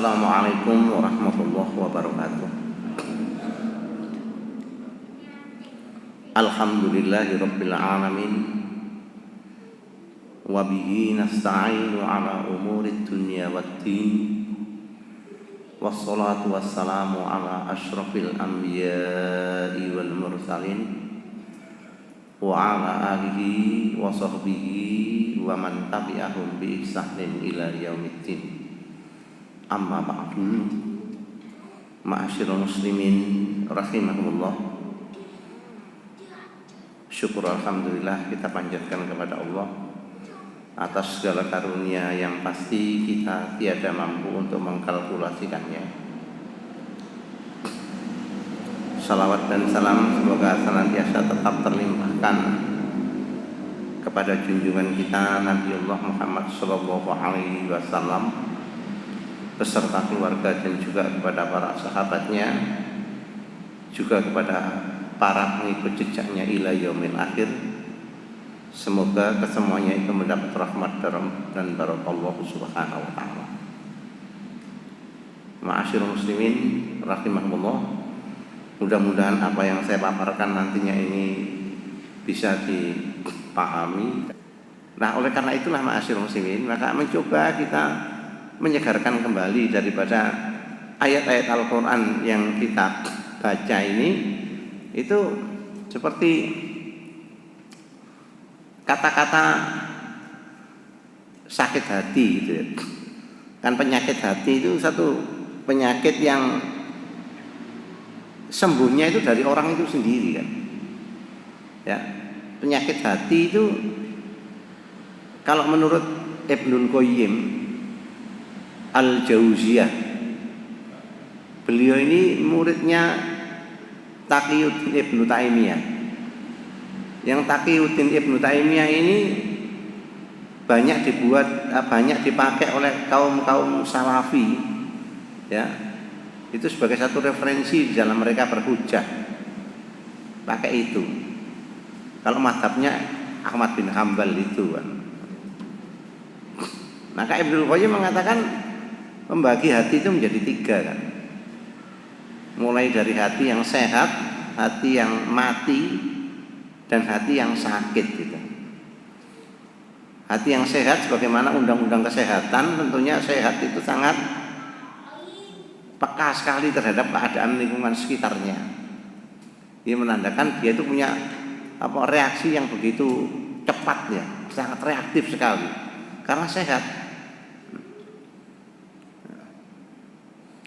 Assalamualaikum warahmatullahi wabarakatuh. Alhamdulillahirabbil alamin. Wa bihi nasta'inu ala umurid dunya waddin. Wassalatu wassalamu ala asyrafil anbiya'i wal mursalin wa ala alihi wa sahbihi wa man tabi'ahum bi ihsanin ila yaumiddin. Amma ba'du. Ma'asyiral muslimin rahimakumullah. Syukur alhamdulillah kita panjatkan kepada Allah atas segala karunia yang pasti kita tiada mampu untuk mengkalkulasikannya. Salawat dan salam semoga senantiasa tetap terlimpahkan kepada junjungan kita Nabiullah Muhammad sallallahu alaihi wasallam beserta keluarga dan juga kepada para sahabatnya, juga kepada para pengikut jejaknya ila yaumil akhir. Semoga kesemuanya itu mendapat rahmat dan barakallahu subhanahu wa ta'ala. Ma'asyiral muslimin rahimahumullah, mudah-mudahan apa yang saya paparkan nantinya ini bisa dipahami. Nah, oleh karena itulah ma'asyiral muslimin, maka mencoba kita menyegarkan kembali daripada ayat-ayat Al-Quran yang kita baca ini. Itu seperti kata-kata sakit hati gitu ya. Kan penyakit hati itu satu penyakit yang sembuhnya itu dari orang itu sendiri kan. Ya, penyakit hati itu kalau menurut Ibnul Qayyim Al-Jauziyah, beliau ini muridnya Taqiyuddin Ibnu Taimiyah. Yang Taqiyuddin Ibnu Taimiyah ini banyak dipakai oleh kaum salafi, ya. Itu sebagai satu referensi di dalam mereka berhujjah. Pakai itu. Kalau mazhabnya Ahmad bin Hambal itu kan. Maka Ibnu Qayyim mengatakan membagi hati itu menjadi tiga kan. Mulai dari hati yang sehat, hati yang mati, dan hati yang sakit gitu. Hati yang sehat sebagaimana undang-undang kesehatan, tentunya sehat itu sangat peka sekali terhadap keadaan lingkungan sekitarnya. Dia menandakan dia itu punya reaksi yang begitu cepat ya, sangat reaktif sekali karena sehat.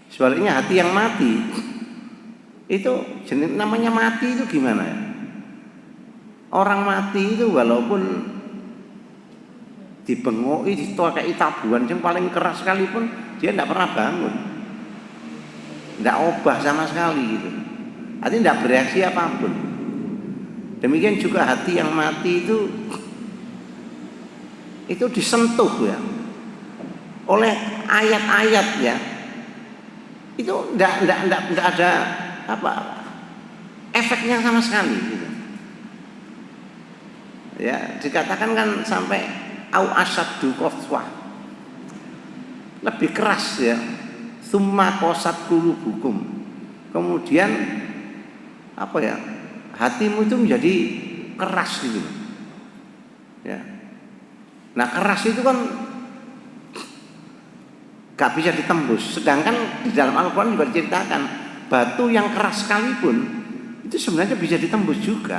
Sebaliknya hati yang mati itu jenis namanya mati itu gimana ya? Orang mati itu walaupun dibengoi, ditokai tabuhan yang paling keras sekalipun dia tidak pernah bangun, tidak obah sama sekali gitu. Artinya tidak bereaksi apapun. Demikian juga hati yang mati itu disentuh ya oleh ayat-ayat ya. Itu tidak ada efeknya sama sekali gitu. Ya, dikatakan kan sampai au asaddu qaswah, lebih keras ya. Summa qasat qulubukum, kemudian hatimu itu menjadi keras gitu ya. Nah, keras itu kan gak bisa ditembus. Sedangkan di dalam Al-Quran juga diceritakan batu yang keras sekalipun itu sebenarnya bisa ditembus juga.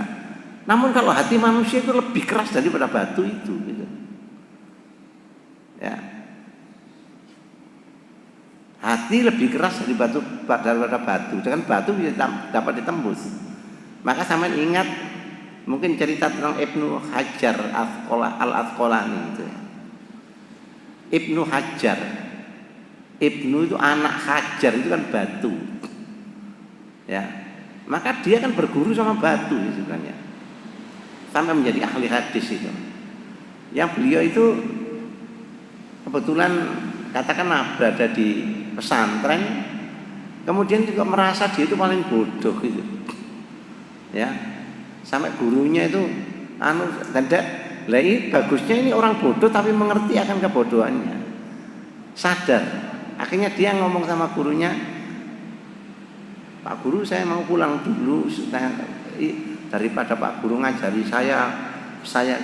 Namun kalau hati manusia itu lebih keras daripada batu itu gitu. Ya. Hati lebih keras daripada batu. Dengan batu bisa dapat ditembus. Maka sampean ingat mungkin cerita tentang Ibnu Hajar Al-Asqalani itu. Ibnu Hajar, Ibnu itu anak Hajar, itu kan batu. Ya. Maka dia kan berguru sama batu sebenarnya. Sampai menjadi ahli hadis itu. Yang beliau itu kebetulan katakanlah berada di pesantren, kemudian juga merasa dia itu paling bodoh gitu. Ya. Sampai gurunya itu bagusnya ini orang bodoh tapi mengerti akan kebodohannya. Sadar Akhirnya dia ngomong sama gurunya, Pak Guru, saya mau pulang dulu, daripada Pak Guru ngajari saya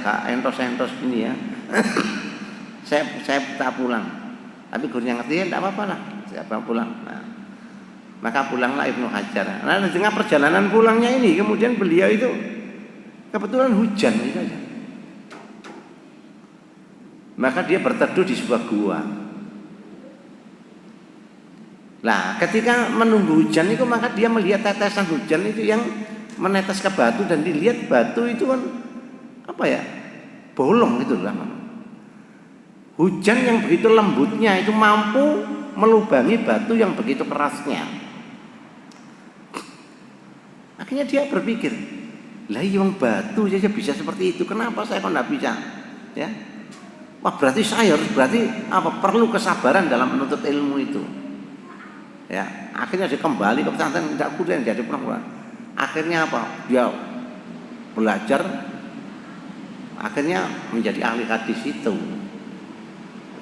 gak entos-entos gini ya. saya tak pulang. Tapi gurunya ngerti, ya tidak apa-apa lah, saya pulang. Nah, maka pulanglah Ibnu Hajar. Nah, di tengah perjalanan pulangnya ini, kemudian beliau itu kebetulan hujan gitu aja. Maka dia berteduh di sebuah gua. Nah, ketika menunggu hujan itu, maka dia melihat tetesan hujan itu yang menetes ke batu, dan dilihat batu itu kan apa ya, bolong gitu lah. Hujan yang begitu lembutnya itu mampu melubangi batu yang begitu kerasnya. Akhirnya dia berpikir, lah yang batu saja bisa seperti itu, kenapa saya kok tidak bisa? Ya, wah berarti saya harus perlu kesabaran dalam menuntut ilmu itu. Ya, akhirnya dia kembali ke pesantren, tidak kemudian jadi pura-pura. Akhirnya apa? Dia belajar, akhirnya menjadi ahli hadis itu.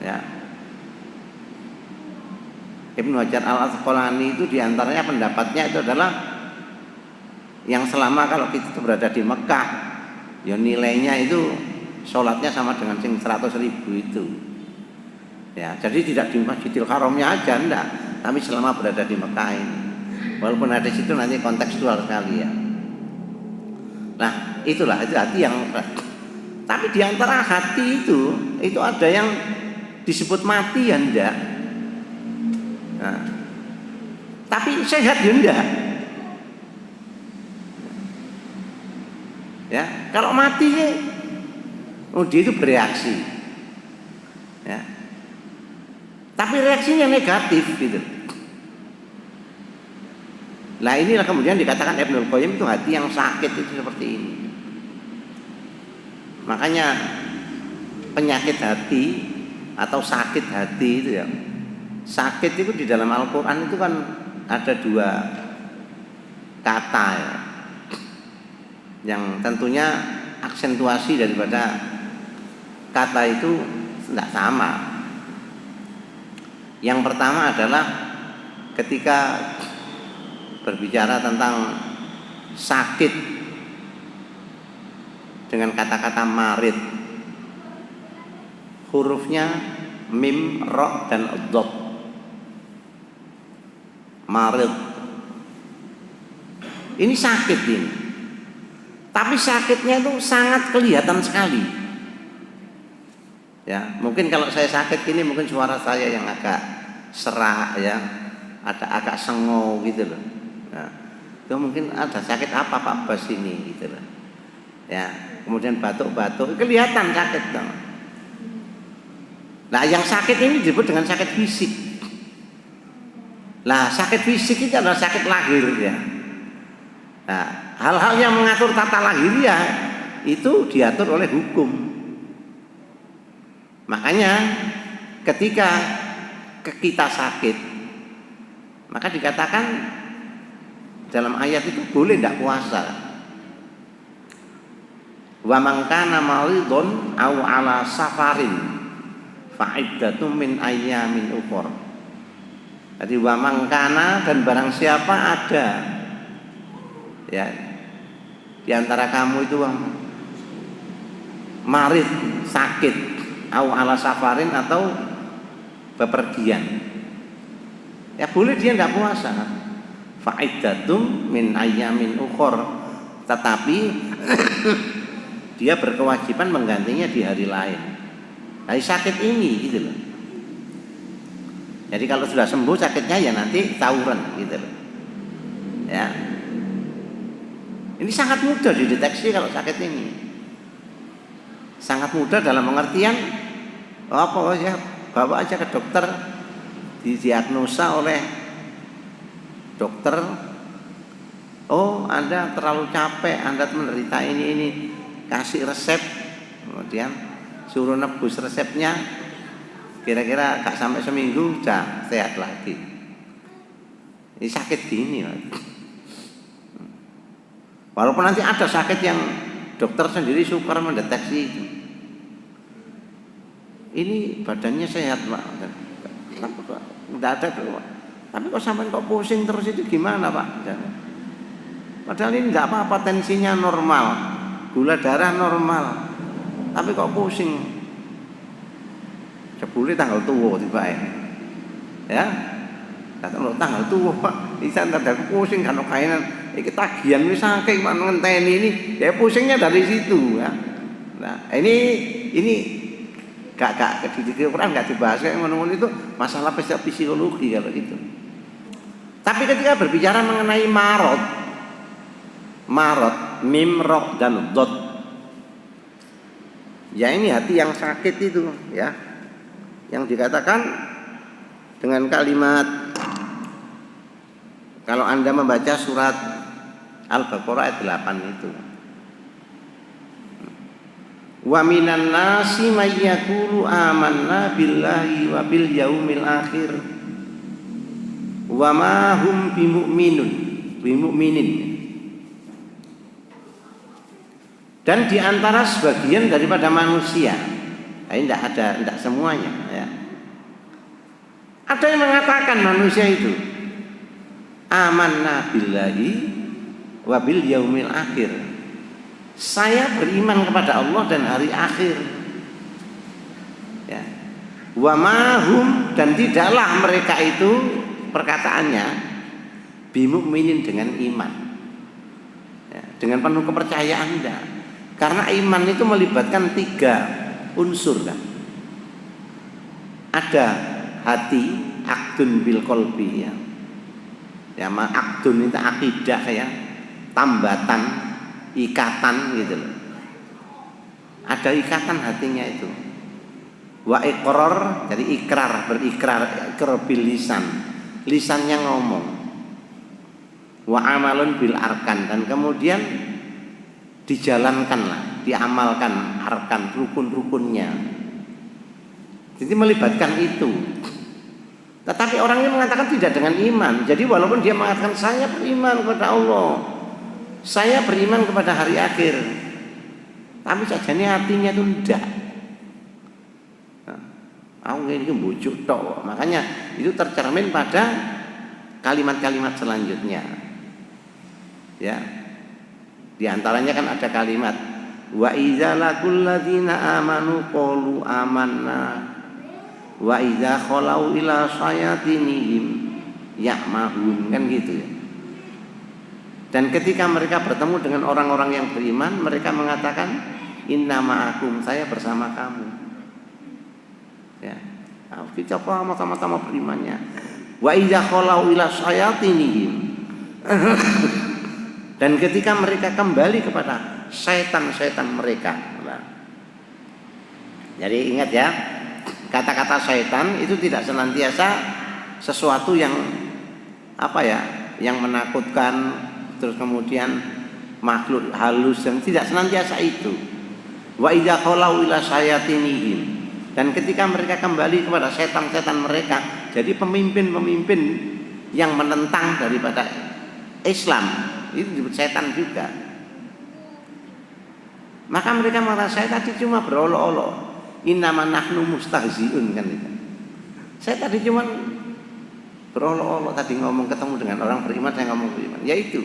Ya. Ibnu Hajar Al-Asqalani itu diantaranya pendapatnya itu adalah yang selama kalau kita berada di Mekah, ya nilainya itu sholatnya sama dengan 100.000 itu. Ya, jadi tidak di Masjidil Haramnya aja, enggak, tapi selama berada di Mekah ini. Walaupun ada situ nanti kontekstual sekali ya. Nah, itulah itu hati yang. Tapi di antara hati itu ada yang disebut mati ya enggak. Nah, tapi sehat ya enggak. Ya, kalau mati dia itu bereaksi. Ya. Tapi reaksinya negatif gitu. Nah, inilah kemudian dikatakan Ibnul Qayyim itu hati yang sakit itu seperti ini. Makanya penyakit hati atau sakit hati itu ya. Sakit itu di dalam Al-Qur'an itu kan ada 2 kata ya. Yang tentunya aksentuasi daripada kata itu tidak sama. Yang pertama adalah ketika berbicara tentang sakit dengan kata-kata marid, hurufnya mim, ro, dan dhad. Marid ini sakit ini, tapi sakitnya itu sangat kelihatan sekali. Ya, mungkin kalau saya sakit gini, mungkin suara saya yang agak serak ya, agak sengo gitu loh. Nah, itu mungkin ada sakit apa Pak Bas ini gitu loh. Ya, kemudian batuk-batuk kelihatan sakit dong. Nah, yang sakit ini disebut dengan sakit fisik. Nah, sakit fisik itu adalah sakit lahir ya. Nah, hal-hal yang mengatur tata lahiriah itu diatur oleh hukum. Makanya ketika kita sakit, maka dikatakan dalam ayat itu boleh tidak puasa. Wa man kana maridun aw ala safarin fa iddatum min ayyamin ukhra. Jadi wa man kana, dan barang siapa ada ya di antara kamu itu marid, sakit, aw ala safarin, atau bepergian, ya boleh dia tidak puasa. Fa iddatum min ayyamin ukhra, tetapi dia berkewajiban menggantinya di hari lain. Hari sakit ini gitu loh. Jadi kalau sudah sembuh sakitnya ya nanti tawuran gitu loh. Ya. Ini sangat mudah dideteksi kalau sakit ini. Sangat mudah dalam pengertian apa ya, bawa aja ke dokter, didiagnosa oleh dokter. Oh, Anda terlalu capek, Anda menderita ini. Kasih resep, kemudian suruh nebus resepnya, kira-kira gak sampai seminggu sudah sehat lagi. Ini sakit gini, walaupun nanti ada sakit yang dokter sendiri sukar mendeteksi itu. Ini badannya sehat Pak, kenapa Enggak ada keluar. Tapi kok sampai kok pusing terus itu gimana Pak? Padahal ini enggak apa-apa, tensinya normal, gula darah normal, tapi kok pusing. Jebule tanggal tua tiba ya. Kalau tanggal tua Pak, isan tanda pusing kan kainan iki tagihan wis saking Pak ngenteni ini, ya pusingnya dari situ ya. Nah, ini gak di Quran gak dibahas kayak ngono itu masalah psikologi kalau gitu. Tapi ketika berbicara mengenai marot, mim, ro, dan dot, ya ini hati yang sakit itu ya, yang dikatakan dengan kalimat, kalau Anda membaca surat Al-Baqarah ayat 8 itu, wa minan nasi may yaqulu amanna billahi wa bil yaumil akhir wa ma hum bimu'minin. Dan di antara sebagian daripada manusia, ini tidak semuanya ya. Ada yang mengatakan manusia itu amanna billahi wa bil yaumil akhir. Saya beriman kepada Allah dan hari akhir. Ya. Wa mahum, dan tidaklah mereka itu perkataannya bimu'minin, dengan iman. Ya, dengan penuh kepercayaan enggak. Karena iman itu melibatkan 3 unsur kan. Ada hati, akdun bil qalbi ya. Ya, akdun itu akidah ya, tambatan, ikatan gitu loh. Ada ikatan hatinya itu. Wa iqrar, jadi ikrar, berikrar, ikrar bil lisan. Lisannya ngomong. Wa amalun bil arkan, dan kemudian dijalankanlah, diamalkan arkan, rukun-rukunnya. Jadi melibatkan itu. Tetapi orang ini mengatakan tidak dengan iman. Jadi walaupun dia mengatakan saya beriman kepada Allah, saya beriman kepada hari akhir, tapi sajane hatinya itu tidak. Aku ini bujuk tok. Makanya itu tercermin pada kalimat-kalimat selanjutnya. Ya. Di antaranya kan ada kalimat wa idza laqul ladzina amanu qalu amanna wa idza khalau ila sayatinihim ya'mahun, kan gitu ya. Dan ketika mereka bertemu dengan orang-orang yang beriman, mereka mengatakan inna ma'akum, saya bersama kamu. Ya. Kita sama-sama berimannya. Wa idza khalau ila sayatinihim. Dan ketika mereka kembali kepada setan-setan mereka. Nah. Jadi ingat ya, kata-kata setan itu tidak senantiasa sesuatu yang apa ya, yang menakutkan, terus kemudian makhluk halus, dan tidak senantiasa itu. Wa idza khalau ila sayatinihim, dan ketika mereka kembali kepada setan-setan mereka, jadi pemimpin-pemimpin yang menentang daripada Islam itu disebut setan juga. Maka mereka mengatakan saya tadi cuma berolok-olok, innama nahnu mustahziun, kan itu. Saya tadi cuma berolok-olok, tadi ngomong ketemu dengan orang beriman, saya ngomong beriman, yaitu.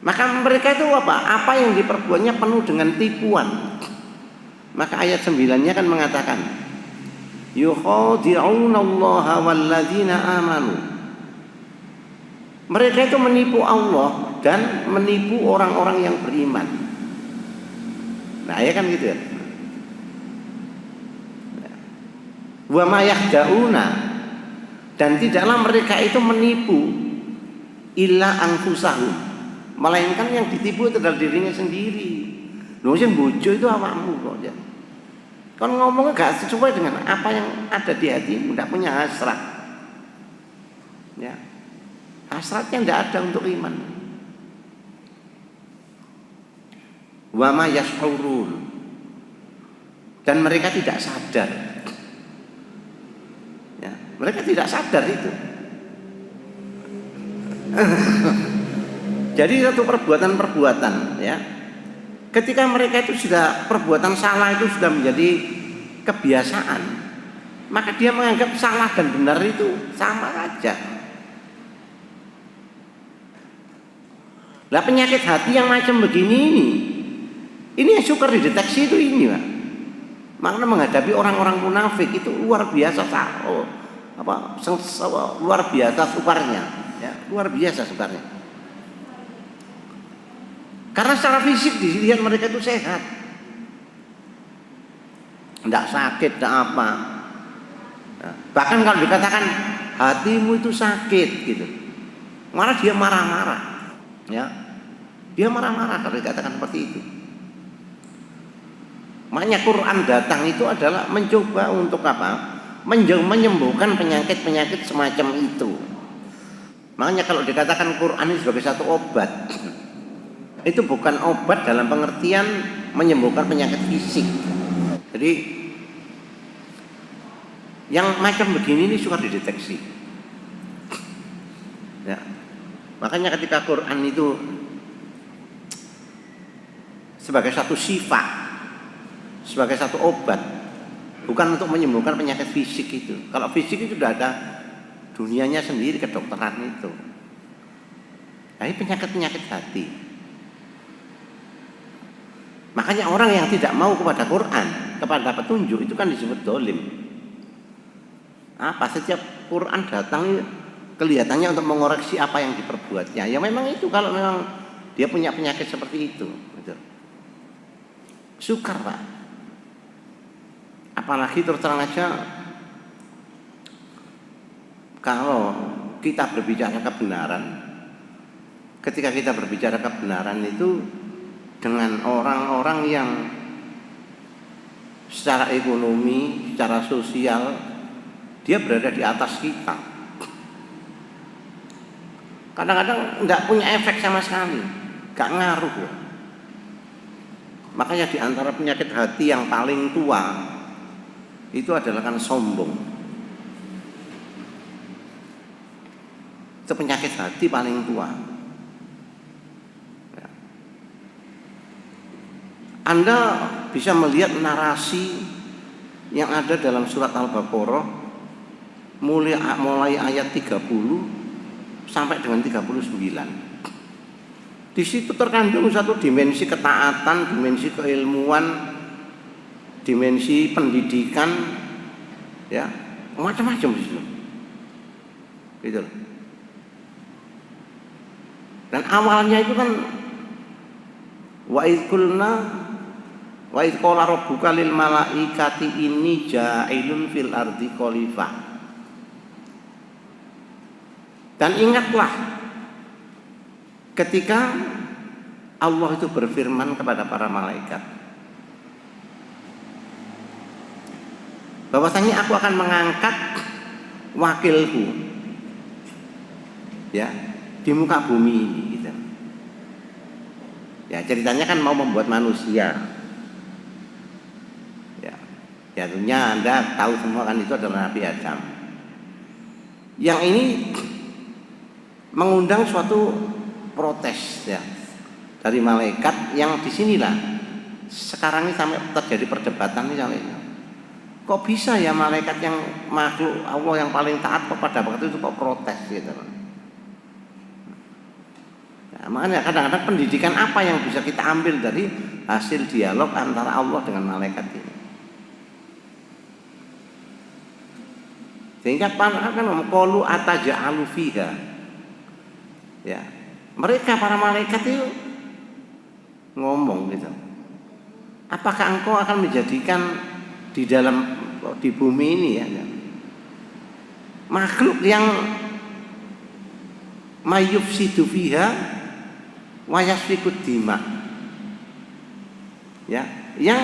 Maka mereka itu apa? Apa yang diperbuatnya penuh dengan tipuan. Maka ayat 9-nya kan mengatakan yukhadi'unallaha walladzina amanu. Mereka itu menipu Allah dan menipu orang-orang yang beriman. Nah, ya kan gitu ya. Wa ma yakhda'una, dan tidaklah mereka itu menipu illa anfusahum, melainkan yang ditipu itu adalah dirinya sendiri. Lho sing bojo itu awakmu kok ya. Kan ngomongnya gak sesuai dengan apa yang ada di hatimu, tidak punya hasrat. Ya. Hasratnya tidak ada untuk iman. Wa ma yash'urun, dan mereka tidak sadar. Ya, mereka tidak sadar itu. Jadi satu perbuatan-perbuatan ya, ketika mereka itu sudah perbuatan salah itu sudah menjadi kebiasaan, maka dia menganggap salah dan benar itu sama saja. Lah penyakit hati yang macam begini ini yang syukur dideteksi itu ini, Pak. Makna menghadapi orang-orang munafik itu luar biasa luar biasa sukarnya, ya, luar biasa sukarnya. Karena secara fisik dilihat mereka itu sehat, tidak sakit, tidak apa. Bahkan kalau dikatakan hatimu itu sakit gitu, malah dia marah-marah, ya, dia marah-marah kalau dikatakan seperti itu. Makanya Quran datang itu adalah mencoba untuk apa? Menyembuhkan penyakit-penyakit semacam itu. Makanya kalau dikatakan Quran ini sebagai satu obat, itu bukan obat dalam pengertian menyembuhkan penyakit fisik. Jadi yang macam begini ini suka dideteksi. Ya. Makanya ketika Quran itu sebagai satu sifat, sebagai satu obat, bukan untuk menyembuhkan penyakit fisik itu. Kalau fisik itu sudah ada dunianya sendiri, kedokteran itu. Nah, ini penyakit-penyakit hati. Makanya orang yang tidak mau kepada Quran, kepada petunjuk, itu kan disebut dolim. Apa setiap Quran datang kelihatannya untuk mengoreksi apa yang diperbuatnya. Ya memang itu, kalau memang dia punya penyakit seperti itu, gitu. Sukar, Pak. Apalagi terus terang aja, kalau kita berbicara kebenaran, ketika kita berbicara kebenaran itu dengan orang-orang yang secara ekonomi, secara sosial dia berada di atas kita, kadang-kadang nggak punya efek sama sekali, nggak ngaruh. Makanya di antara penyakit hati yang paling tua itu adalah kan sombong. Itu penyakit hati paling tua. Anda bisa melihat narasi yang ada dalam surat Al-Baqarah mulai ayat 30 sampai dengan 39. Di situ terkandung satu dimensi ketaatan, dimensi keilmuan, dimensi pendidikan, ya, macam-macam di situ. Gitu. Dan awalnya itu kan wa idh qala rabbuka lil malaikati inni ja'ilun fil ardi khalifah. Dan ingatlah ketika Allah itu berfirman kepada para malaikat bahwasanya aku akan mengangkat wakilku, ya, di muka bumi ini, gitu. Ya, ceritanya kan mau membuat manusia. Ya tentunya Anda tahu semua kan itu adalah Nabi Adam. Yang ini mengundang suatu protes, ya, dari malaikat yang disinilah sekarang ini sampai terjadi perdebatan ini sampai. Kok bisa ya malaikat yang makhluk Allah yang paling taat kepada waktu itu kok protes gitu. Nah, makanya kadang-kadang pendidikan apa yang bisa kita ambil dari hasil dialog antara Allah dengan malaikat ini. Sehingga para kan qalu ataja'alu fiha. Ya. Mereka para malaikat itu ngomong gitu. Apakah engkau akan menjadikan di bumi ini, ya, makhluk yang mayufsidu fiha wa yasfikud dima, ya, yang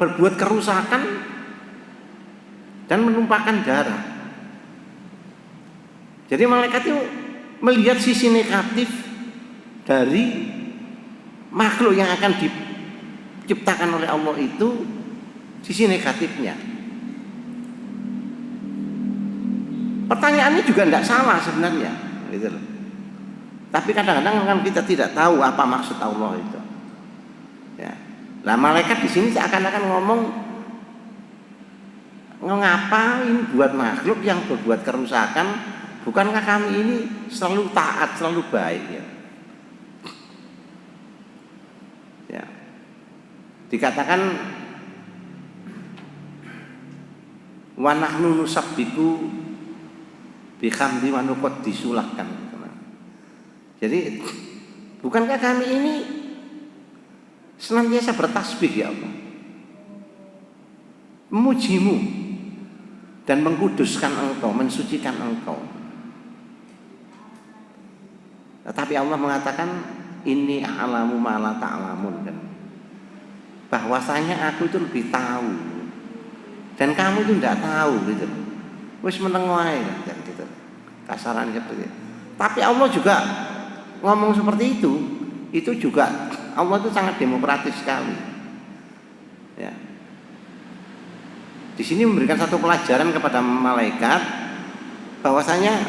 berbuat kerusakan dan menumpahkan darah. Jadi malaikat itu melihat sisi negatif dari makhluk yang akan diciptakan oleh Allah itu, sisi negatifnya. Pertanyaannya juga tidak salah sebenarnya, gitu loh. Tapi kadang-kadang kan kita tidak tahu apa maksud Allah itu. Ya. Nah, malaikat di sini seakan-akan ngapain buat makhluk yang berbuat kerusakan? Bukankah kami ini selalu taat, selalu baik ya? Ya. Dikatakan wa nahnu nusabbiku bihamdi wa nuqaddisu lakan. Jadi bukankah kami ini senantiasa bertasbih ya Allah, memujimu dan mengkuduskan Engkau, mensucikan Engkau. Tetapi Allah mengatakan inni a'lamu ma la ta'lamun kan. Bahwasanya aku itu lebih tahu dan kamu itu tidak tahu gitu. Wis meneng wae kan gitu. Kasaran seperti itu. Tapi Allah juga ngomong seperti itu juga Allah itu sangat demokratis sekali. Ya. Di sini memberikan satu pelajaran kepada malaikat bahwasanya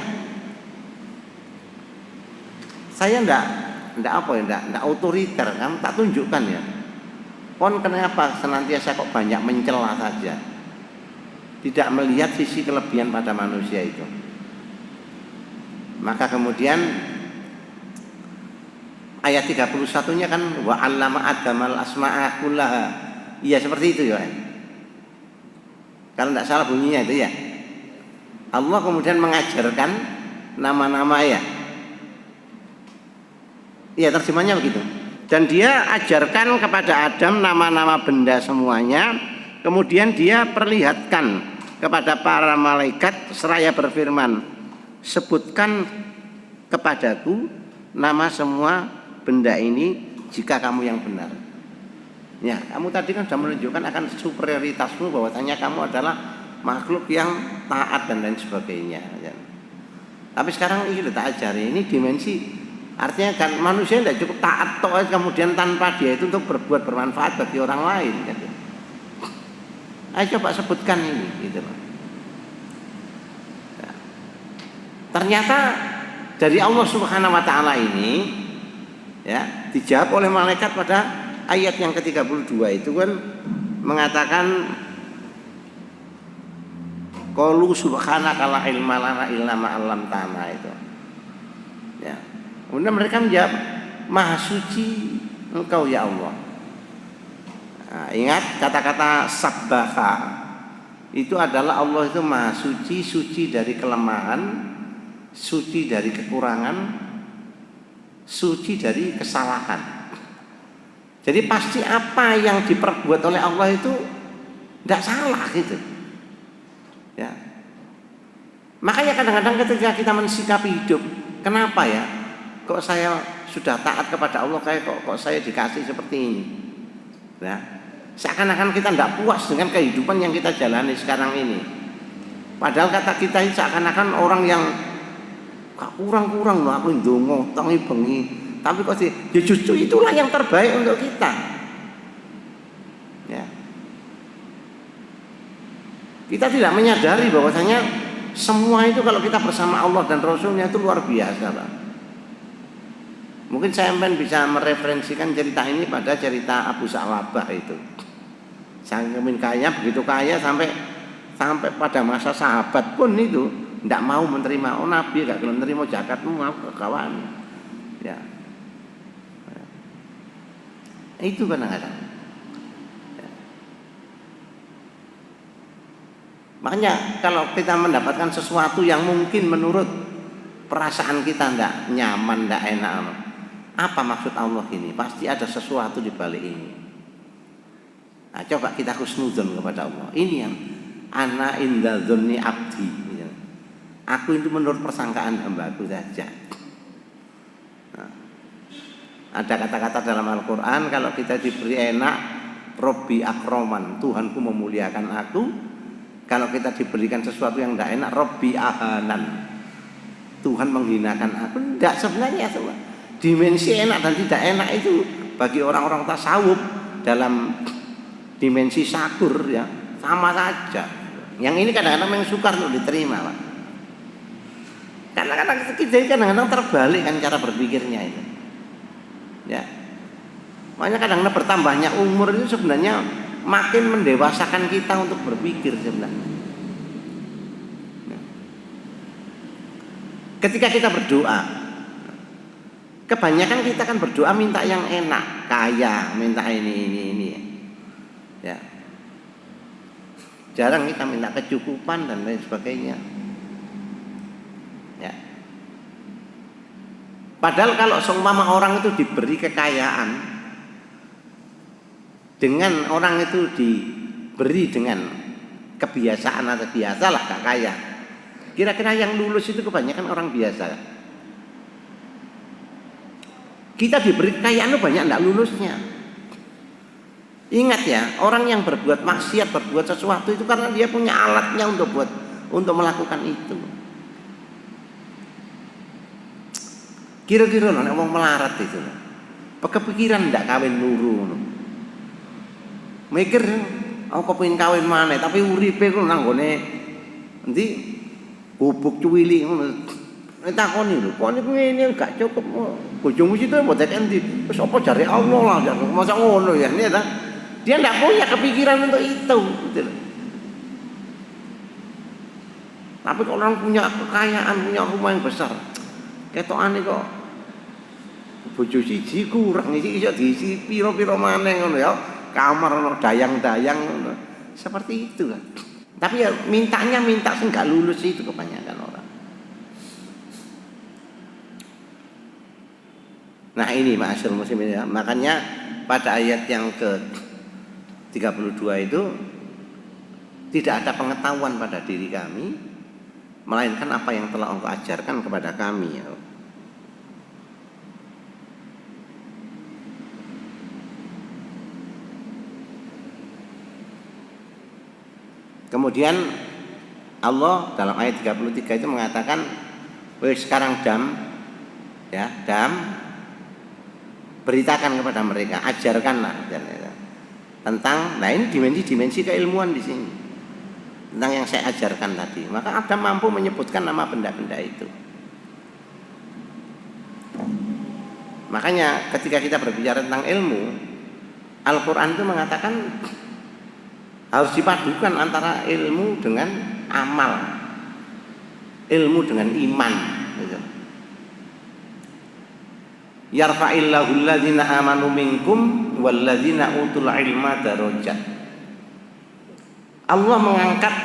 saya enggak otoriter kan, tak tunjukkan ya. Kon kenapa senantiasa kok banyak mencela saja, tidak melihat sisi kelebihan pada manusia itu. Maka kemudian ayat 31-nya kan wa 'allama adamal asma'a kullaha. Iya seperti itu ya. Kalau tidak salah bunyinya itu ya. Allah kemudian mengajarkan nama-nama ya. Iya terjemahnya begitu. Dan dia ajarkan kepada Adam nama-nama benda semuanya. Kemudian dia perlihatkan kepada para malaikat seraya berfirman, sebutkan kepadaku nama semua benda ini jika kamu yang benar. Ya, kamu tadi kan sudah menunjukkan akan superioritasmu, bahwasanya kamu adalah makhluk yang taat dan lain sebagainya. Ya. Tapi sekarang ini tak ajari, ini dimensi, artinya kan manusia tidak cukup taat toh kemudian tanpa dia itu untuk berbuat bermanfaat bagi orang lain. Gitu. Ayo coba sebutkan ini, gitu loh. Ya. Ternyata dari Allah Subhanahu Wa Taala ini, ya, dijawab oleh malaikat pada ayat yang ke-32 itu kan mengatakan qalu subhanaka la ilma lana illa ma 'allamtana itu. Ya. Kemudian mereka menjawab, Maha suci Engkau ya Allah. Nah, ingat kata-kata sabbaha itu adalah Allah itu Maha suci, suci dari kelemahan, suci dari kekurangan, suci dari kesalahan. Jadi pasti apa yang diperbuat oleh Allah itu tidak salah gitu. Ya. Makanya kadang-kadang ketika kita mensikapi hidup, kenapa ya? Kok saya sudah taat kepada Allah kayak kok saya dikasih seperti ini? Ya. Seakan-akan kita tidak puas dengan kehidupan yang kita jalani sekarang ini. Padahal kata kita ini seakan-akan orang yang kurang-kurang loh aku ndonga tangi bengi. Tapi kok sih, ya justru itulah yang terbaik untuk kita. Ya. Kita tidak menyadari bahwasanya semua itu kalau kita bersama Allah dan Rasulnya itu luar biasa, Pak. Mungkin saya bisa mereferensikan cerita ini pada cerita Abu Sa'labah itu. Saking kaya, begitu kaya sampai pada masa sahabat pun itu tidak mau menerima. Oh Nabi gak belum menerima zakatmu, mau ke kawan. Ya. Itu kadang-kadang. Ya. Makanya kalau kita mendapatkan sesuatu yang mungkin menurut perasaan kita tidak nyaman, tidak enak, apa maksud Allah ini? Pasti ada sesuatu di balik ini. Nah, coba kita husnudzon kepada Allah. Ini yang ana inda dzanni abdi. Aku itu menurut persangkaan hamba-Ku saja. Nah, ada kata-kata dalam Al-Quran, kalau kita diberi enak, Robbi akroman, Tuhanku memuliakan aku. Kalau kita diberikan sesuatu yang tidak enak, Robbi ahanan, Tuhan menghinakan aku. Tidak, sebenarnya dimensi enak dan tidak enak itu bagi orang-orang tasawuf dalam dimensi syakur ya sama saja. Yang ini kadang-kadang memang sukar untuk diterima, Pak. Kadang-kadang kita kadang-kadang terbalik kan cara berpikirnya itu. Ya. Makanya kadang-kadang bertambahnya umur itu sebenarnya makin mendewasakan kita untuk berpikir sebenarnya. Ketika kita berdoa, kebanyakan kita kan berdoa minta yang enak, kaya, minta ini. Ya. Jarang kita minta kecukupan dan lain sebagainya. Ya. Padahal kalau seumpama orang itu diberi kekayaan, dengan orang itu diberi dengan kebiasaan atau biasalah gak kaya. Kira-kira yang lulus itu kebanyakan orang biasa. Kita diberi kekayaan itu banyak tidak lulusnya. Ingat ya, orang yang berbuat maksiat, berbuat sesuatu itu karena dia punya alatnya untuk melakukan itu. Kira-kira nek wong melarat itu, kepikiran ndak kawin luru. Mikir, aku kepengin kawin maneh, tapi uripe ku nang gone endi? Gubuk cuwili ngono. Nek takoni lho, kok niku ngene gak cukup. Bojomu situ mboten endi. Wis apa jare Allah lah, jan masa ngono ya. Ini ta. Dia ndak punya kepikiran untuk itu, gitu loh. Tapi kalau orang punya kekayaan, punya rumah yang besar, ketokane kok bojo siji kurang iki iso diisi pira-pira maneh ngono ya. Kamar ono dayang-dayang ngono. Seperti itu kan. Tapi ya mintanya minta sing gak lulus itu kebanyakan orang. Nah ini ma'asyiral muslimin ya. Makanya pada ayat yang ke-32 itu tidak ada pengetahuan pada diri kami, melainkan apa yang telah Engkau ajarkan kepada kami ya. Kemudian Allah dalam ayat 33 itu mengatakan, "Wes sekarang dam beritakan kepada mereka, ajarkanlah tentang, nah ini dimensi keilmuan di sini. Tentang yang saya ajarkan tadi." Maka Adam mampu menyebutkan nama benda-benda itu. Makanya ketika kita berbicara tentang ilmu, Al-Qur'an itu mengatakan harus dipadukan antara ilmu dengan amal, ilmu dengan iman. Gitu. Yarfa'illahu alladzina amanu minkum walladzina utul ilma darajat. Allah mengangkat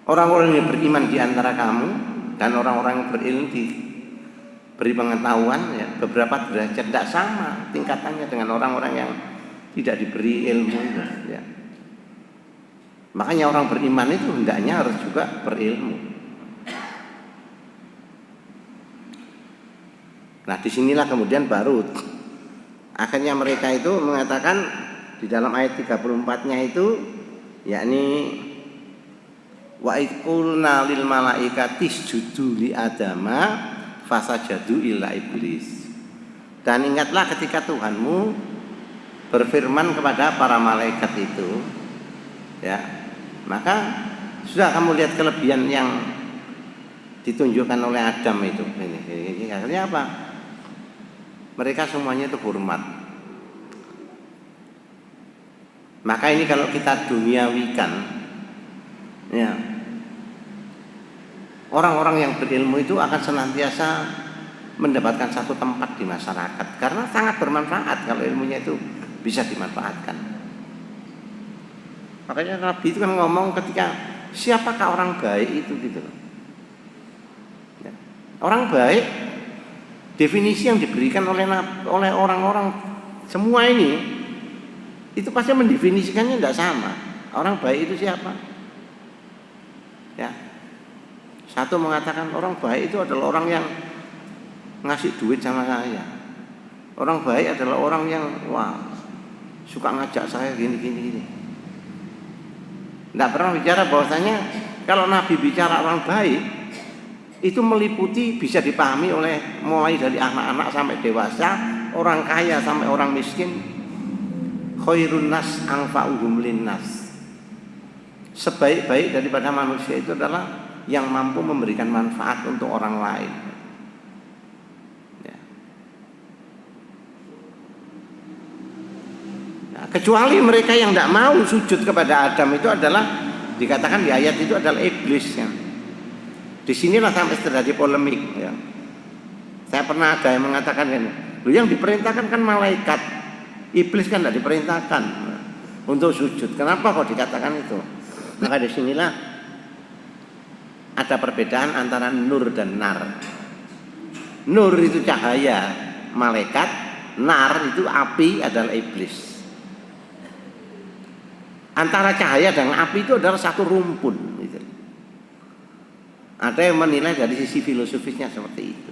orang-orang yang beriman di antara kamu dan orang-orang yang berilmu beri pengetahuan ya, beberapa derajat tidak sama tingkatannya dengan orang-orang yang tidak diberi ilmu ya. Makanya orang beriman itu hendaknya harus juga berilmu. Nah disinilah kemudian baru akhirnya mereka itu mengatakan di dalam ayat 34-nya itu, yakni wa iqulna lil malaikati isjudu li adama fasajadu illa iblis. Dan ingatlah ketika Tuhanmu berfirman kepada para malaikat itu, ya, maka sudah kamu lihat kelebihan yang ditunjukkan oleh Adam itu. Ini akhirnya apa? Mereka semuanya itu hormat. Maka ini kalau kita duniawikan, ya, orang-orang yang berilmu itu akan senantiasa mendapatkan satu tempat di masyarakat karena sangat bermanfaat kalau ilmunya itu bisa dimanfaatkan. Makanya Nabi itu kan ngomong ketika siapakah orang baik itu gitu. Ya. Orang baik definisi yang diberikan oleh orang-orang semua ini itu pasti mendefinisikannya tidak sama. Orang baik itu siapa? Ya. Satu mengatakan orang baik itu adalah orang yang ngasih duit sama saya. Orang baik adalah orang yang suka ngajak saya gini. Tidak pernah bicara bahwasanya kalau Nabi bicara orang baik itu meliputi bisa dipahami oleh mulai dari anak-anak sampai dewasa, orang kaya sampai orang miskin. Khairun nas anfa'uhum linnas. Sebaik-baik daripada manusia itu adalah yang mampu memberikan manfaat untuk orang lain. Kecuali mereka yang tidak mau sujud kepada Adam itu adalah dikatakan di ayat itu adalah iblis kan. Disinilah sampai terjadi polemik ya. Saya pernah ada yang mengatakan kan, yang diperintahkan kan malaikat, iblis kan tidak diperintahkan untuk sujud. Kenapa kok dikatakan itu? Maka disinilah ada perbedaan antara nur dan nar. Nur itu cahaya malaikat, nar itu api adalah iblis. Antara cahaya dan api itu adalah satu rumpun. Gitu. Ada yang menilai dari sisi filosofisnya seperti itu.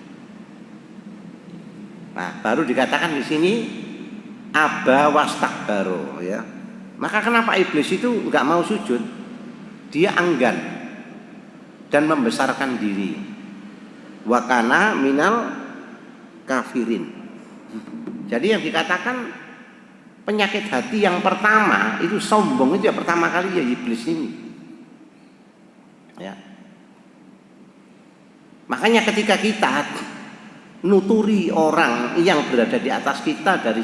Nah, baru dikatakan di sini aba wastakbaro ya. Maka kenapa iblis itu enggak mau sujud? Dia enggan dan membesarkan diri. Wa kana minal kafirin. Jadi yang dikatakan penyakit hati yang pertama itu sombong, itu ya pertama kali ya iblis ini. Ya. Makanya ketika kita nuturi orang yang berada di atas kita dari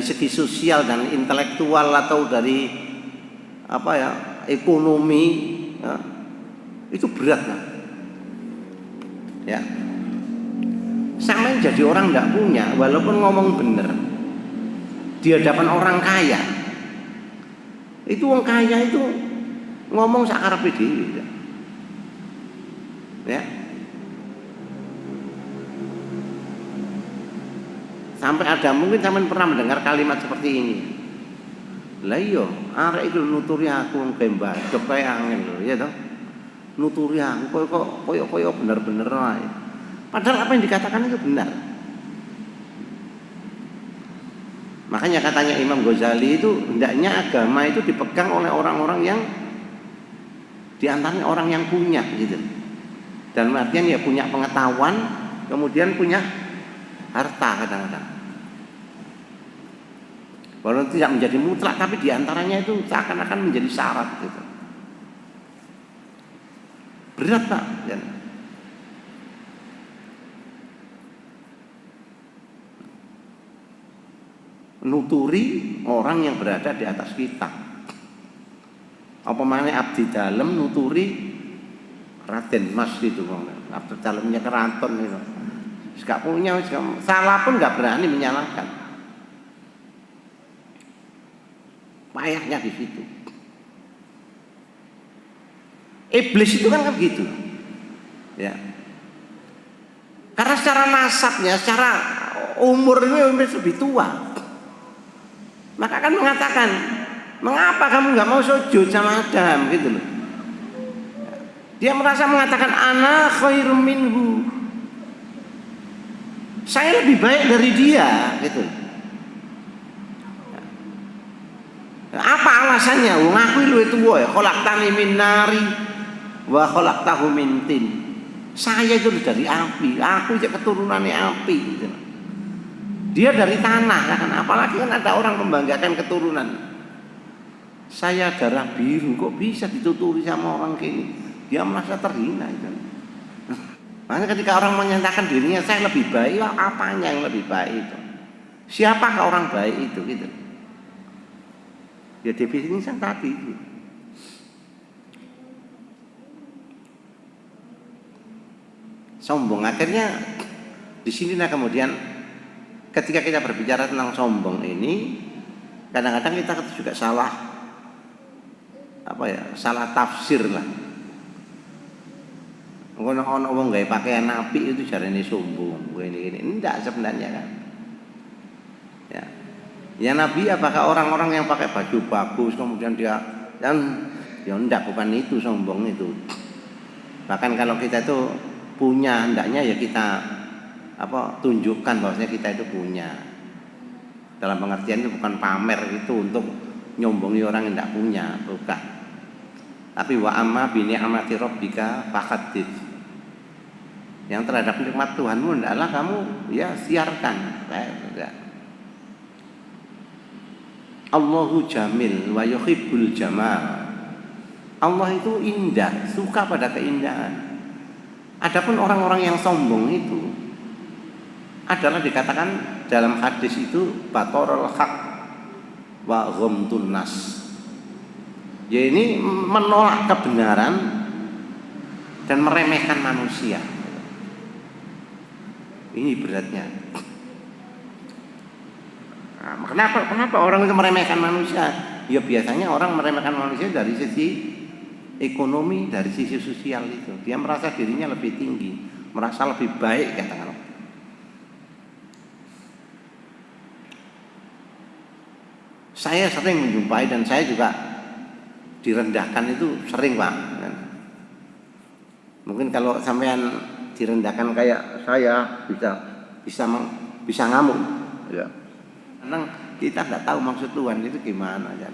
segi sosial dan intelektual atau dari ekonomi ya, itu berat kan? Ya, sama yang jadi orang tidak punya walaupun ngomong bener di hadapan orang kaya itu orang kaya itu ngomong sakarepe dhewe ya. Sampai ada mungkin sampean pernah mendengar kalimat seperti ini. Lah iya, arek iku nuturi aku ngembadok kae angel lho, ya toh. Nuturi aku koyo bener-bener wae. Padahal apa yang dikatakan itu benar. Makanya katanya Imam Ghazali itu hendaknya agama itu dipegang oleh orang-orang yang diantaranya orang yang punya gitu. Dan artian ya punya pengetahuan, kemudian punya harta kadang-kadang. Walaupun tidak menjadi mutlak, tapi diantaranya itu seakan-akan menjadi syarat gitu. Berat Pak ya. Nuturi orang yang berada di atas kita. Apa mana abdi dalem nuturi Raden Mas gitu, abdi dalemnya keraton gitu. Gak punya, salah pun gak berani menyalahkan. Payahnya di situ. Iblis itu kan begitu, ya. Karena secara nasabnya, secara umurnya lebih tua, maka kan mengatakan, mengapa kamu nggak mau sujud sama Adam gitu loh. Dia merasa mengatakan ana khairum minhu. Saya lebih baik dari dia gitu. Apa alasannya? Wong aku luwih tuwa ya, khalaqtani min nari wa khalaqtahu min tin. Saya itu dari api, aku itu keturunannya api gitu. Dia dari tanah kan, apalagi kan ada orang membanggakan keturunan. Saya darah biru kok bisa dituturi sama orang kayak dia merasa terhina itu. Makanya ketika orang menyatakan dirinya saya lebih baik, apanya yang lebih baik itu? Siapakah orang baik itu gitu? Ya definisi tadi itu. Sombong akhirnya di sinilah kemudian ketika kita berbicara tentang sombong ini kadang-kadang kita juga salah salah tafsir lah. Ono wong gawe pakaian apik itu jarene sombong, ini enggak sebenarnya kan. Ya. Ya Nabi apakah orang-orang yang pakai baju bagus kemudian dia dan ya enggak, bukan itu sombong itu. Bahkan kalau kita itu punya hendaknya ya kita tunjukkan bahwasanya kita itu punya. Dalam pengertian itu bukan pamer itu untuk nyombongi orang yang enggak punya, bukan. Tapi wa amma bi ni'mati rabbika fahadits. Yang terhadap nikmat Tuhanmu adalah kamu ya siarkan. Allahu jamil wa yuhibbul jamal. Allah itu indah, suka pada keindahan. Adapun orang-orang yang sombong itu adalah dikatakan dalam hadis itu batorul haq wa ghamtun nas. Ya ini menolak kebenaran dan meremehkan manusia. Ini beratnya. Nah, kenapa orang itu meremehkan manusia? Ya biasanya orang meremehkan manusia dari sisi ekonomi, dari sisi sosial itu. Dia merasa dirinya lebih tinggi, merasa lebih baik katakanlah. Saya sering menjumpai dan saya juga direndahkan itu sering, Pak. Mungkin kalau sampean direndahkan kayak saya bisa ngamuk, ya. Karena kita tidak tahu maksud Tuhan itu gimana, ya.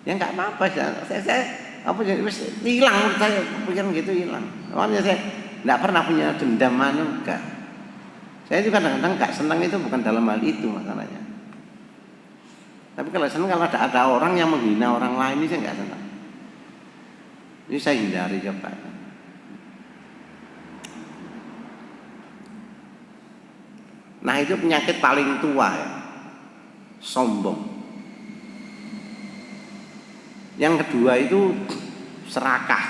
Ya nggak apa-apa, saya apa jadi hilang saya pikiran gitu hilang. Makanya saya tidak pernah punya dendam enggak. Saya juga kadang-kadang nggak senang itu bukan dalam hal itu masalahnya. Tapi kalau senang kalau ada orang yang menghina orang lain ini saya nggak senang. Ini saya hindari coba. Nah itu penyakit paling tua ya, sombong. Yang kedua itu serakah.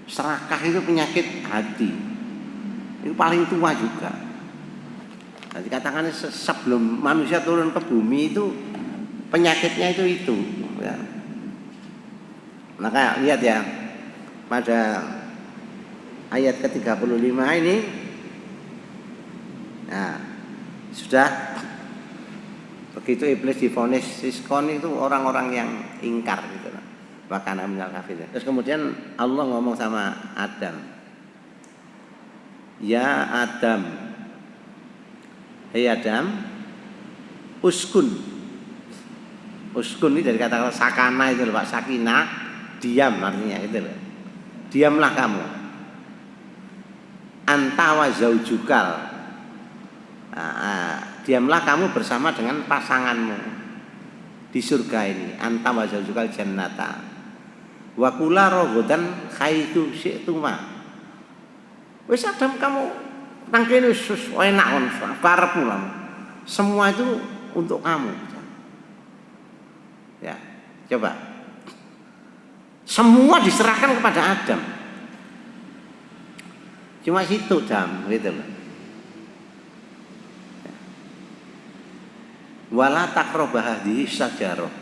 Serakah itu penyakit hati. Itu paling tua juga. Jadi katakan sebelum manusia turun ke bumi itu penyakitnya itu ya. Maka lihat ya pada ayat ke-35 ini, nah sudah begitu iblis divonis siskon itu orang-orang yang ingkar gitu, bahkan minal kafirin. Terus kemudian Allah ngomong sama Adam, ya Adam, hei Adam, uskun ini dari kata sakana itu loh Pak, sakinah, diam artinya itu loh. Diamlah kamu. Anta wa zaujukal. Diamlah kamu bersama dengan pasanganmu di surga ini. Anta wa zaujukal jannata. Wa kula rogodan khaitu syi'tuma. Wis Adam kamu nang kene wis enak kon karepmu lah. Semua itu untuk kamu. Ya, coba. Semua diserahkan kepada Adam. Cuma situ Adam, gitu loh. Wala taqrabah hadhihi syajarah.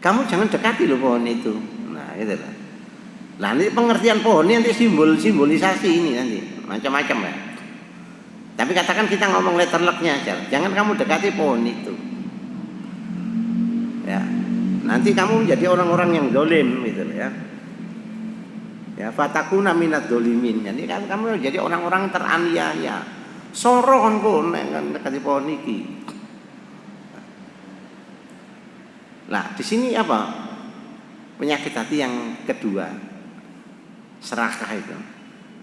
Kamu jangan dekati loh pohon itu. Nah, gitu loh. Nah, ini pengertian pohon ini nanti simbolisasi ini nanti macam-macam ya. Tapi katakan kita ngomong letterlocknya aja. Jangan kamu dekati pohon itu. Ya, nanti kamu menjadi orang-orang yang dolim gitu ya. Ya, fatakuna minad dolimin. Jadi kamu jadi orang-orang teraniaya. Soron kok nek dekati pohon iki. Nah, di sini apa? Penyakit hati yang kedua. Serakah itu.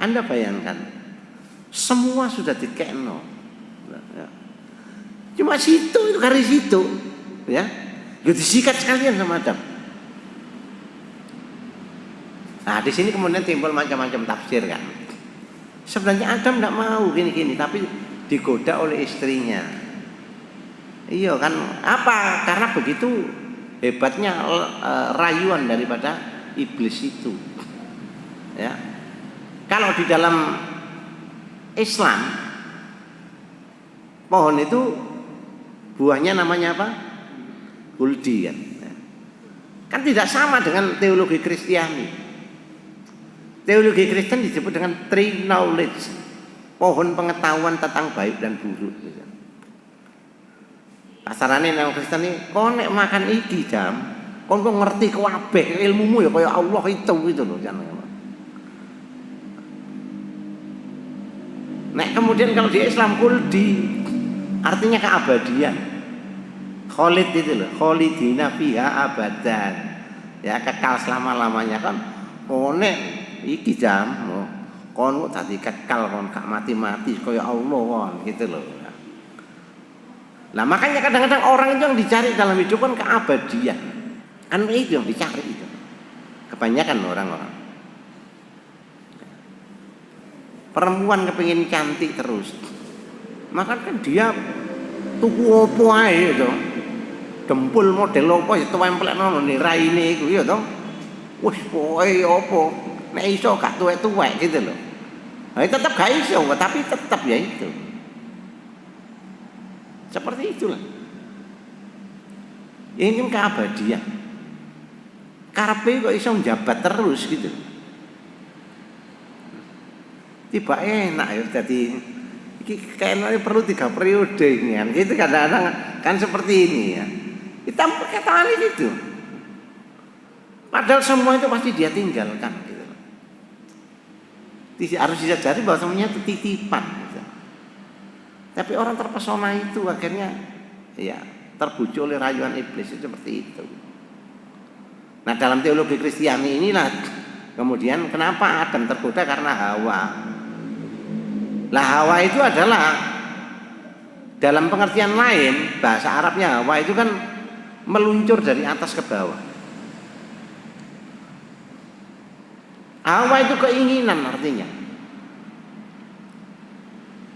Anda bayangkan semua sudah dikekno. Ya. Cuma situ itu garis situ, ya. Ya disikat sekalian sama Adam. Nah, di sini kemudian timbul macam-macam tafsir kan. Sebenarnya Adam tidak mau gini-gini, tapi digoda oleh istrinya. Iya kan? Apa? Karena begitu hebatnya rayuan daripada iblis itu. Ya. Kalau di dalam Islam pohon itu buahnya namanya apa? Huldi kan. Kan tidak sama dengan teologi Kristiani. Teologi Kristen disebut dengan tree knowledge, pohon pengetahuan tentang baik dan buruk. Kasarane nang Kristen ini, kau nek makan iki jam, kau ngerti kabeh ilmumu ya kaya Allah itu gitu loh jangan. Nek kemudian kalau di Islam khuldi artinya keabadian. Khalid itu loh, khalidina fiha abadan. Ya kekal selama-lamanya kan. Oh nek iki jam kon kok dadi kekal kon gak mati-mati kaya Allah kon gitu loh. Nah makanya kadang-kadang orang itu yang dicari dalam hidup kan keabadian. Kan itu yang dicari itu. Kebanyakan orang-orang. Perempuan kepingin cantik terus. Maka kan dia tuku opo ae itu. dempul model apa ya tempelno ning raine iku ya to. Wis pokoke apa nek iso gak tuwek-tuwek gitu loh. Nah, tetap gak iso, tapi tetap ya itu. Seperti itulah. Ini kan keabadian. Karepe kok iso njabat terus gitu. Tiba enak ya jadi kayaknya perlu 3 periode ini kan. Gitu kadang-kadang kan seperti ini ya. Kita kata gitu. Padahal semua itu pasti dia tinggalkan gitu. Harus disadari bahwa semuanya itu titipan gitu. Tapi orang terpesona itu akhirnya ya terbujuk oleh rayuan iblis seperti itu. Nah, dalam teologi Kristiani inilah kemudian kenapa Adam tergoda karena Hawa. Lah Hawa itu adalah dalam pengertian lain bahasa Arabnya Hawa itu kan meluncur dari atas ke bawah. Hawa itu keinginan artinya.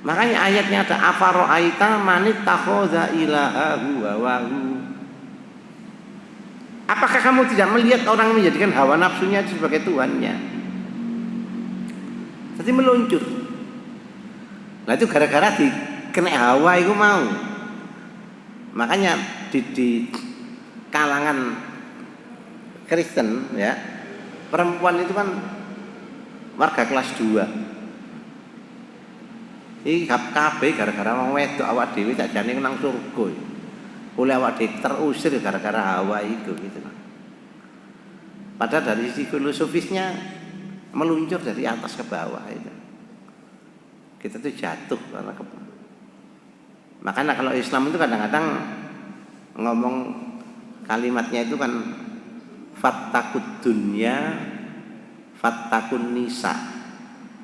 Makanya ayatnya ada afaro'aita manit takhadha ilahahu hawahu. Apakah kamu tidak melihat orang menjadikan hawa nafsunya itu sebagai tuhannya? Jadi meluncur. Nah itu gara-gara kena hawa itu mau. Makanya di kalangan Kristen ya, perempuan itu kan warga kelas 2. Iki kabeh gara-gara wong wedok awak dhewe sakjane nang surga. Oleh awak dhewe terusir gara-gara hawa itu gitu. Padahal dari sisi filosofisnya meluncur dari atas ke bawah itu. Kita tuh jatuh karena makanya kalau Islam itu kadang-kadang ngomong kalimatnya itu kan fattaqud dunya fattakun nisa.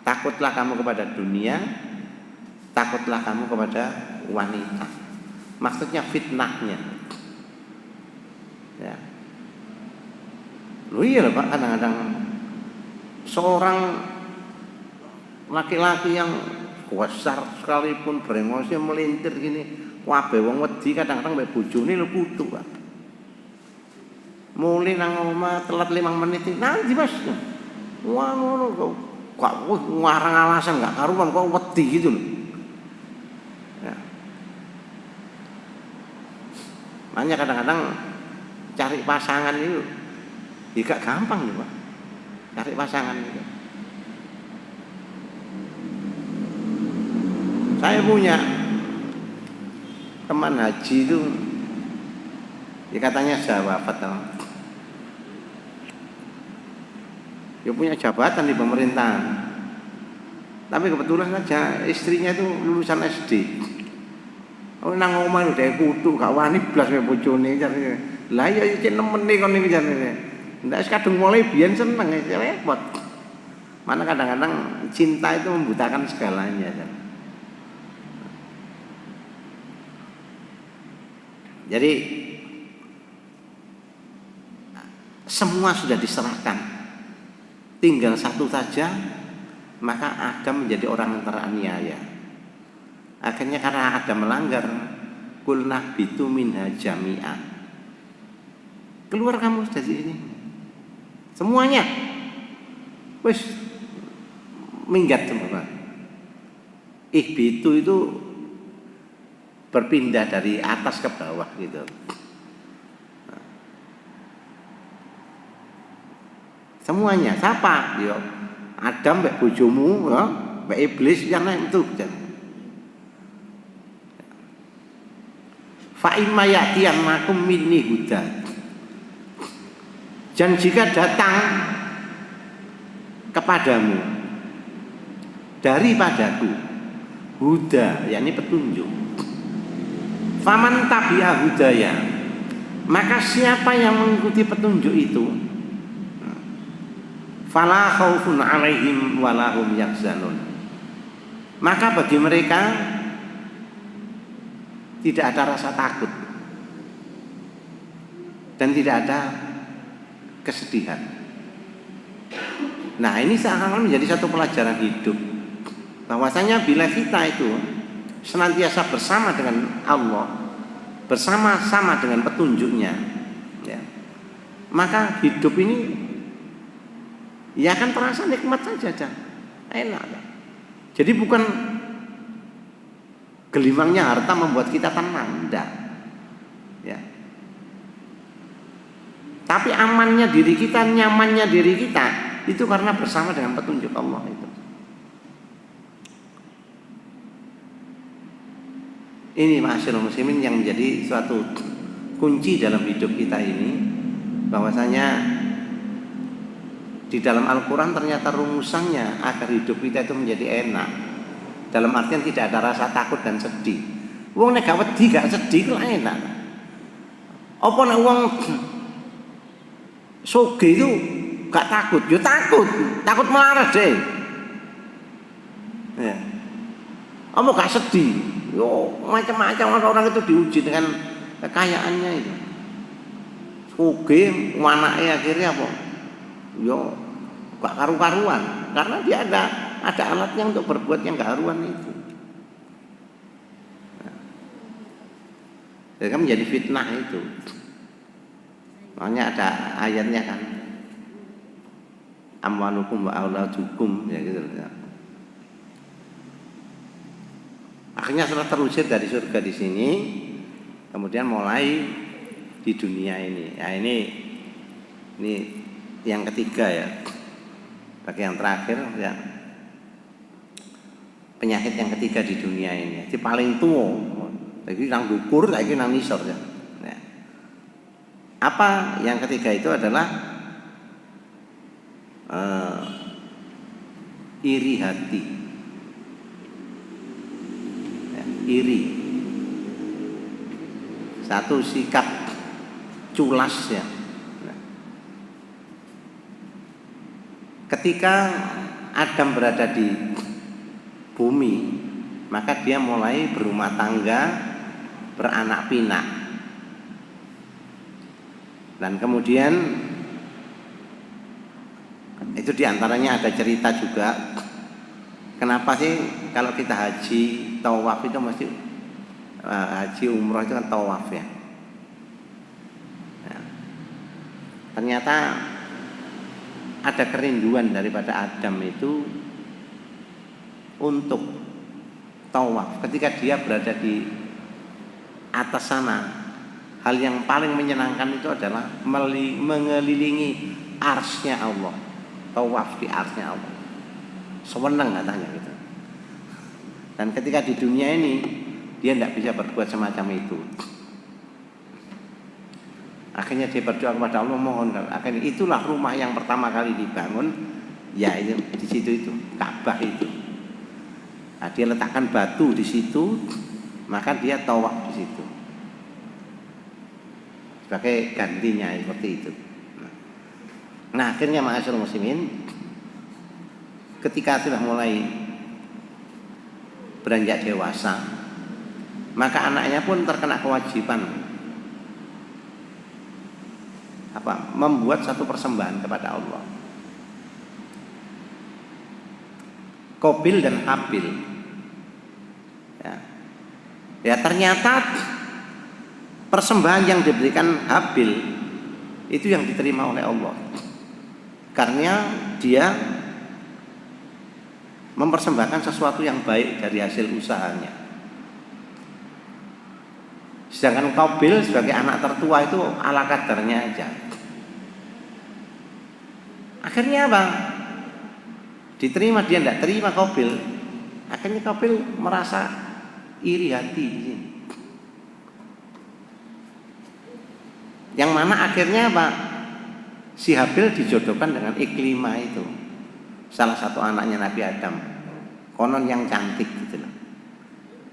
Takutlah kamu kepada dunia, takutlah kamu kepada wanita. Maksudnya fitnahnya. Ya. Loh iya loh Pak, kadang-kadang seorang laki-laki yang besar sekalipun beremosi melintir gini, kabeh wong wedi kadang-kadang mbek bojone lho putu Pak. Mulai nang omah telat 5 menit nanti Mas. Wah ngono kok ngarang alasan gak karuan kok wedi gitu loh. Ya. Makanya kadang-kadang cari pasangan itu gak gampang nih Pak. Cari pasangan itu. Saya punya teman haji itu, ya katanya sudah wafat. Dia punya jabatan di pemerintahan. Tapi kebetulan saja istrinya itu lulusan SD. Oh nang omah lho dhek kutu gak wani blas karo bojone jarene. Lah ya iki nemeni kon iki jarene. Ndak wis kadung mulai biyen seneng repot. Mana kadang-kadang cinta itu membutakan segalanya. Jadi semua sudah diserahkan, tinggal satu saja, maka Adam menjadi orang yang teraniaya. Akhirnya karena Adam melanggar, kulnah bitu minha jami'ah. Keluar kamu dari ini, semuanya, wes minggat semua. Ihbitu itu berpindah dari atas ke bawah gitu. Semuanya, siapa? Yo, Adam mbek bojomu, ya, mbek iblis yang itu. Fa imma ya'tiyannakum minni huda. Dan jika datang kepadamu daripadaku huda, yakni petunjuk. Faman tabi'a hudaya, maka siapa yang mengikuti petunjuk itu, fala khaufun 'alaihim wa lahum yahzanun, maka bagi mereka tidak ada rasa takut dan tidak ada kesedihan. Nah, ini seakan-akan menjadi satu pelajaran hidup, bahwasanya bila kita itu senantiasa bersama dengan Allah, bersama-sama dengan petunjuknya, ya, maka hidup ini ya akan terasa nikmat saja, enak. Jadi bukan gelimangnya harta membuat kita tenang, enggak, ya. Tapi amannya diri kita, nyamannya diri kita itu karena bersama dengan petunjuk Allah itu. Ini ma'asyiral muslimin yang menjadi suatu kunci dalam hidup kita ini, bahwasanya di dalam Al-Quran ternyata rumusannya agar hidup kita itu menjadi enak. Dalam artian tidak ada rasa takut dan sedih. Wong nek gak wedi gak sedih kok enak. Apa nek wong sugih itu gak takut? Yo takut melarat deh. Ya. Apa gak sedih? Yo macam-macam orang itu diuji dengan kekayaannya itu. Sugih anake akhirnya apa? Yo gak karu-karuan karena dia ada alatnya untuk berbuat yang gak karuan itu. Jadi kan menjadi fitnah itu. Makanya ada ayatnya kan, amwalukum wa auladukum, ya gitu. Akhirnya setelah terusir dari surga di sini, kemudian mulai di dunia ini. Nah ini yang ketiga ya, bagi yang terakhir ya, penyakit yang ketiga di dunia ini. Jadi paling tua, lagi nang dukur, lagi nang nisor ya. Nah, apa yang ketiga itu adalah iri hati. Iri, satu sikap culas ya. Ketika Adam berada di bumi, maka dia mulai berumah tangga, beranak pinak, dan kemudian itu diantaranya ada cerita juga. Kenapa sih kalau kita haji tawaf itu mesti haji umroh itu kan tawaf ya. Nah, ternyata ada kerinduan daripada Adam itu untuk tawaf. Ketika dia berada di atas sana, hal yang paling menyenangkan itu adalah mengelilingi arsy-nya Allah, tawaf di arsy-nya Allah. Sewenang katanya gitu. Dan ketika di dunia ini dia tidak bisa berbuat semacam itu. Akhirnya dia berdoa kepada Allah, mohon, akhirnya itulah rumah yang pertama kali dibangun, ya itu di situ itu Ka'bah itu. Nah, dia letakkan batu di situ, maka dia tawaf di situ sebagai gantinya seperti itu. Nah akhirnya ma'asyiral muslimin, ketika sudah mulai beranjak dewasa, maka anaknya pun terkena kewajiban membuat satu persembahan kepada Allah. Qabil dan Habil. Ya ternyata persembahan yang diberikan Habil itu yang diterima oleh Allah, karena dia mempersembahkan sesuatu yang baik dari hasil usahanya. Sedangkan Qabil sebagai anak tertua itu ala kadarnya aja. Akhirnya apa? Diterima, dia tidak terima Qabil. Akhirnya Qabil merasa iri hati di sini. Yang mana akhirnya apa? Si Habil dijodohkan dengan Iklimah itu, salah satu anaknya Nabi Adam, konon yang cantik gitu loh,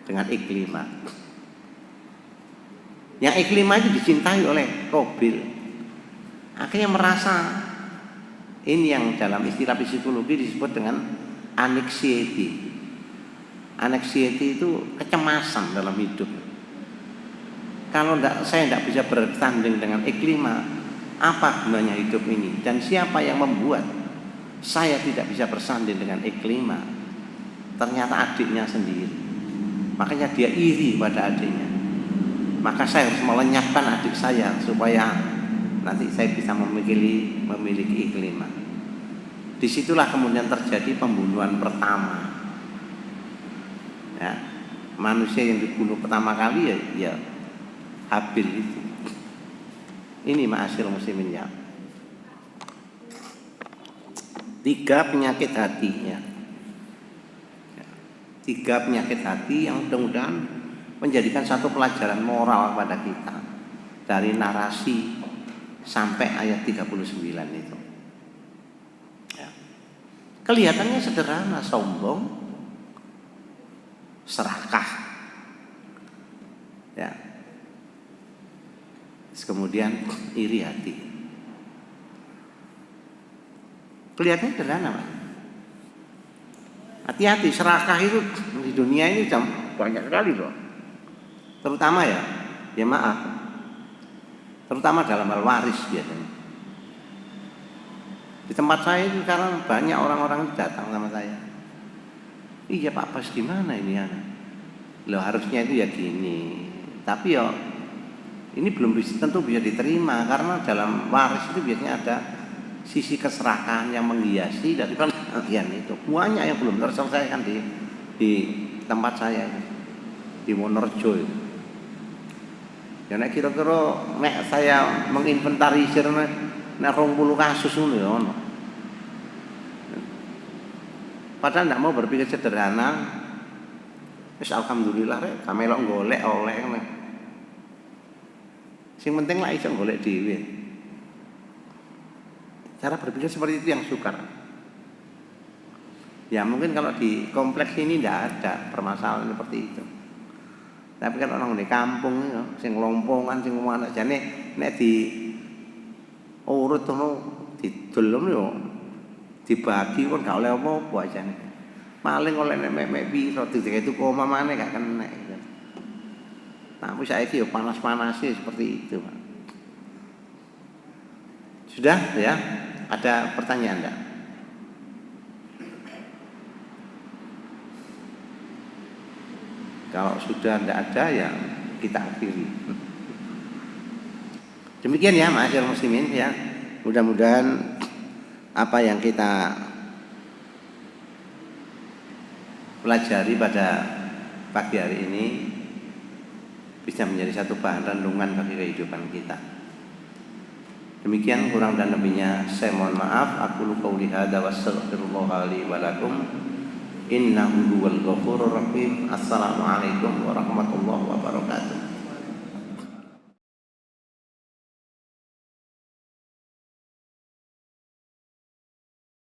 dengan Iklimah. Yang Iklimah itu dicintai oleh Qabil. Akhirnya merasa, ini yang dalam istilah psikologi disebut dengan anxiety. Anxiety itu kecemasan dalam hidup. Kalau saya tidak bisa bertanding dengan Iklimah, apa gunanya hidup ini? Dan siapa yang membuat saya tidak bisa bersanding dengan Iklimah? Ternyata adiknya sendiri. Makanya dia iri pada adiknya. maka saya harus melenyapkan adik saya supaya nanti saya bisa memiliki ikliman. Disitulah kemudian terjadi pembunuhan pertama. Ya, manusia yang dibunuh pertama kali ya Habil itu. Ini ma'asyiral muslimin ya. 3 penyakit hati ya. 3 penyakit hati yang mudah-mudahan menjadikan satu pelajaran moral pada kita dari narasi sampai ayat 39 itu. Ya. Kelihatannya sederhana, sombong, serakah, ya. Terus kemudian iri hati. Kelihatannya sederhana, Pak. Hati-hati, serakah itu di dunia ini banyak sekali loh. Terutama ya maaf, terutama dalam hal waris biasanya. Di tempat saya itu sekarang banyak orang-orang datang sama saya. Iya Pak, pas gimana ini ya? Loh harusnya itu ya gini. Tapi ya ini belum tentu bisa diterima karena dalam waris itu biasanya ada sisi keserakahan yang menghiasi dari bagian itu. Banyak yang belum terselesaikan di tempat saya itu, di Wonorejo itu. Ya nek kira-kira nek saya menginventarisir nek 20 kasus ngono ya ono. Padahal ndak mau berpikir sederhana. Wis alhamdulillah rek, kamelok golek oleh ngene. Sing penting lah iso golek dhewe. Cara berpikir seperti itu yang sukar. Ya mungkin kalau di kompleks ini tidak ada permasalahan seperti itu. Tapi kan orang di kampung ya, sing lompongan sing mana jane nek di urut ngono didol yo dibagi kon gak oleh apa-apa jane. Paling oleh mek piro itu koma maneh gak kena gitu. Tapi saiki yo panas-panasnya seperti itu, Pak. Sudah ya? Ada pertanyaan enggak? Kalau sudah tidak ada ya kita akhiri. Demikian ya ma'asyiral muslimin ya. Mudah-mudahan apa yang kita pelajari pada pagi hari ini bisa menjadi satu bahan renungan bagi kehidupan kita. Demikian kurang dan lebihnya saya mohon maaf. Aku qouli hadza wa astaghfirullah li wa lakum. Innahu huwal ghafurur rahim. Assalamualaikum warahmatullahi wabarakatuh.